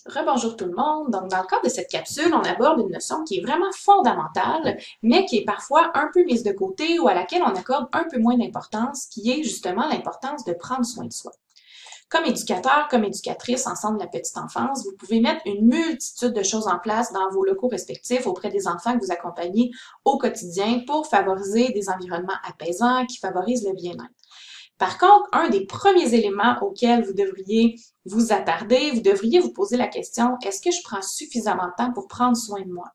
Rebonjour tout le monde. Donc, dans le cadre de cette capsule, on aborde une notion qui est vraiment fondamentale, mais qui est parfois un peu mise de côté ou à laquelle on accorde un peu moins d'importance, qui est justement l'importance de prendre soin de soi. Comme éducateur, comme éducatrice en centre de la petite enfance, vous pouvez mettre une multitude de choses en place dans vos locaux respectifs auprès des enfants que vous accompagnez au quotidien pour favoriser des environnements apaisants qui favorisent le bien-être. Par contre, un des premiers éléments auxquels vous devriez vous attarder, vous devriez vous poser la question, est-ce que je prends suffisamment de temps pour prendre soin de moi?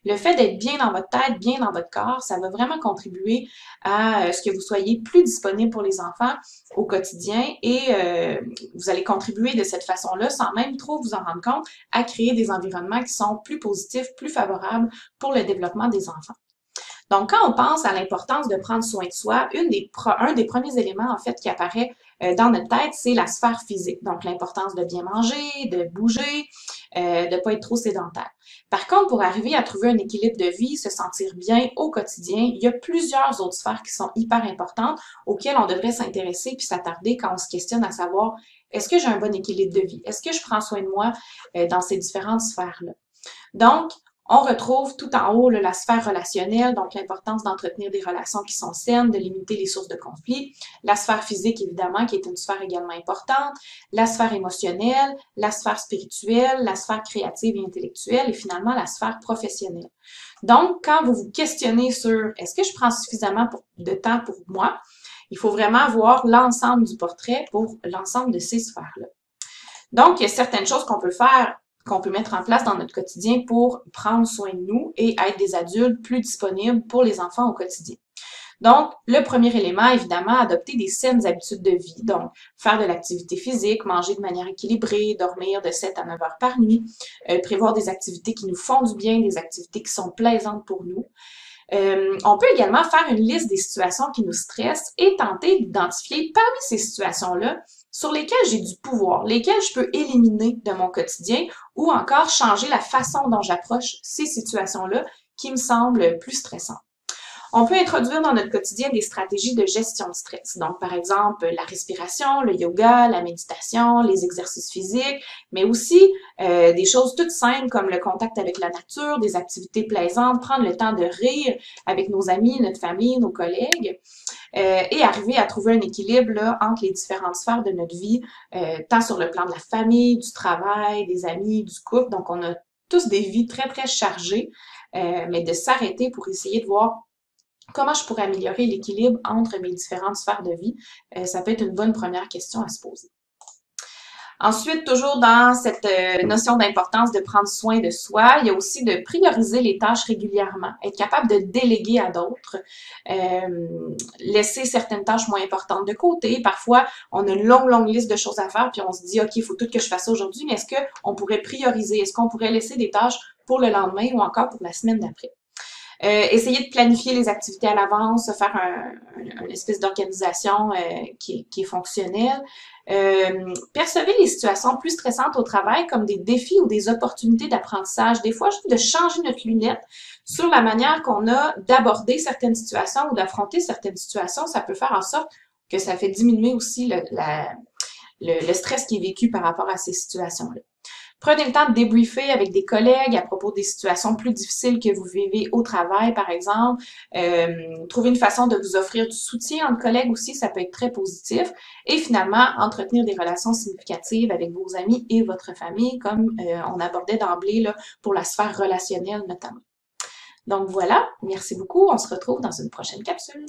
Le fait d'être bien dans votre tête, bien dans votre corps, ça va vraiment contribuer à ce que vous soyez plus disponible pour les enfants au quotidien et vous allez contribuer de cette façon-là, sans même trop vous en rendre compte, à créer des environnements qui sont plus positifs, plus favorables pour le développement des enfants. Donc, quand on pense à l'importance de prendre soin de soi, un des premiers éléments, en fait, qui apparaît dans notre tête, c'est la sphère physique. Donc, l'importance de bien manger, de bouger, de ne pas être trop sédentaire. Par contre, pour arriver à trouver un équilibre de vie, se sentir bien au quotidien, il y a plusieurs autres sphères qui sont hyper importantes auxquelles on devrait s'intéresser puis s'attarder quand on se questionne à savoir est-ce que j'ai un bon équilibre de vie? Est-ce que je prends soin de moi dans ces différentes sphères-là? Donc, on retrouve tout en haut la sphère relationnelle, donc l'importance d'entretenir des relations qui sont saines, de limiter les sources de conflits. La sphère physique, évidemment, qui est une sphère également importante. La sphère émotionnelle, la sphère spirituelle, la sphère créative et intellectuelle et finalement la sphère professionnelle. Donc, quand vous vous questionnez sur est-ce que je prends suffisamment de temps pour moi, il faut vraiment voir l'ensemble du portrait pour l'ensemble de ces sphères-là. Donc, il y a certaines choses qu'on peut faire qu'on peut mettre en place dans notre quotidien pour prendre soin de nous et être des adultes plus disponibles pour les enfants au quotidien. Donc, le premier élément, évidemment, adopter des saines habitudes de vie. Donc, faire de l'activité physique, manger de manière équilibrée, dormir de 7 à 9 heures par nuit, prévoir des activités qui nous font du bien, des activités qui sont plaisantes pour nous. On peut également faire une liste des situations qui nous stressent et tenter d'identifier parmi ces situations-là sur lesquelles j'ai du pouvoir, lesquelles je peux éliminer de mon quotidien ou encore changer la façon dont j'approche ces situations-là qui me semblent plus stressantes. On peut introduire dans notre quotidien des stratégies de gestion de stress. Donc, par exemple, la respiration, le yoga, la méditation, les exercices physiques, mais aussi des choses toutes simples comme le contact avec la nature, des activités plaisantes, prendre le temps de rire avec nos amis, notre famille, nos collègues, et arriver à trouver un équilibre là, entre les différentes sphères de notre vie, tant sur le plan de la famille, du travail, des amis, du couple. Donc, on a tous des vies très, très chargées, mais de s'arrêter pour essayer de voir comment je pourrais améliorer l'équilibre entre mes différentes sphères de vie? Ça peut être une bonne première question à se poser. Ensuite, toujours dans cette notion d'importance de prendre soin de soi, il y a aussi de prioriser les tâches régulièrement, être capable de déléguer à d'autres, laisser certaines tâches moins importantes de côté. Parfois, on a une longue liste de choses à faire, puis on se dit, OK, il faut tout que je fasse ça aujourd'hui, mais est-ce qu'on pourrait prioriser? Est-ce qu'on pourrait laisser des tâches pour le lendemain ou encore pour la semaine d'après? Essayer de planifier les activités à l'avance, faire une espèce d'organisation qui est fonctionnelle. Percevez les situations plus stressantes au travail comme des défis ou des opportunités d'apprentissage. Des fois, juste de changer notre lunette sur la manière qu'on a d'aborder certaines situations ou d'affronter certaines situations, ça peut faire en sorte que ça fait diminuer aussi le stress qui est vécu par rapport à ces situations-là. Prenez le temps de débriefer avec des collègues à propos des situations plus difficiles que vous vivez au travail, par exemple. Trouvez une façon de vous offrir du soutien entre collègues aussi, ça peut être très positif. Et finalement, entretenir des relations significatives avec vos amis et votre famille, comme on abordait d'emblée là, pour la sphère relationnelle notamment. Donc voilà, merci beaucoup. On se retrouve dans une prochaine capsule.